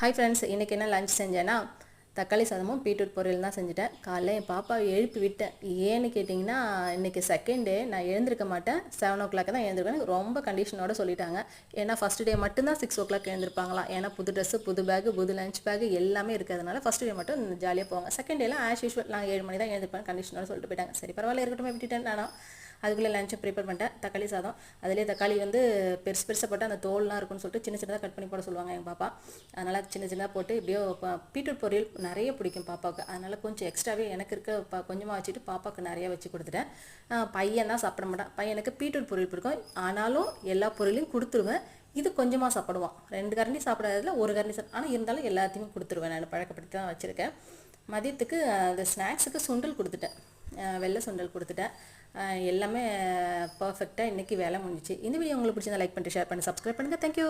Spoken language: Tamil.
ஹாய் ஃப்ரெண்ட்ஸ், இன்றைக்கி என்ன லஞ்ச் செஞ்சேன்னா தக்காளி சாதமும் பீட்ரூட் பொரியல் தான் செஞ்சுட்டேன். காலைல என் பாப்பாவை எழுப்பி விட்டேன். ஏன்னு கேட்டிங்கன்னா, இன்றைக்கி செகண்ட் டே, நான் எழுந்திருக்க மாட்டேன். 7 o'clock தான் எழுந்திருக்கேன். ரொம்ப கண்டிஷனோட சொல்லிட்டாங்க. ஏன்னா ஃபஸ்ட் டே மட்டும்தான் 6 o'clock எழுந்திருப்பாங்களாம். ஏன்னா புது ட்ரெஸ்ஸு, புது பேகு, புது லஞ்ச் பேகு எல்லாமே இருக்கிறதுனால ஃபஸ்ட் டே மட்டும் ஜாலியாக போவாங்க. செகண்ட் டேலாம் ஆஸ் யூஷுவல் நான் 7 மணி தான் எழுந்திருப்பேன் கண்டிஷனோட சொல்லிட்டு போயிட்டாங்க. சரி பரவாயில்ல இருக்கட்டும் விட்டுட்டேன் நானும். அதுக்குள்ளே லஞ்சை ப்ரிப்பேர் பண்ணிட்டேன். தக்காளி சாதம், அதிலே தக்காளி பெருசு பெருசாக போட்டு அந்த தோல்லாம் இருக்குன்னு சொல்லிட்டு சின்ன சின்னதாக கட் பண்ணி போட சொல்லுவாங்க எங்கள் பாப்பா. அதனால் சின்ன சின்னதாக போட்டு இப்படியோ பீட்ரூட் பொரியல் நிறைய பிடிக்கும் பாப்பாவுக்கு. அதனால் கொஞ்சம் எக்ஸ்ட்ராவே எனக்கு இருக்க கொஞ்சமாக வச்சுட்டு பாப்பாவுக்கு நிறையா வச்சு கொடுத்துட்டேன். பையன் தான் சாப்பிட மாட்டான். பையனுக்கு பீட்ரூட் பொரியல் பிடிக்கும். ஆனாலும் எல்லா பொரியலையும் கொடுத்துருவேன். இது கொஞ்சமாக சாப்பிடுவான். 2 கரண்டி சாப்பிடாததில் 1 கரண்டி ஆனால் இருந்தாலும் எல்லாத்தையுமே கொடுத்துருவேன். நான் பழக்கப்படுத்தி தான் வச்சுருக்கேன். மதியத்துக்கு அந்த ஸ்நாக்ஸுக்கு சுண்டல் கொடுத்துட்டேன். வெள்ளை சுண்டல் கொடுத்துட்டேன். எல்லாமே பர்ஃபெக்டாக இன்றைக்கி வேலை முடிஞ்சிச்சு. இந்த வீடியோ உங்களுக்கு பிடிச்சிருந்தா லைக் பண்ணிட்டு ஷேர் பண்ணி சப்ஸ்கிரைப் பண்ணுங்கள். தேங்க்யூ.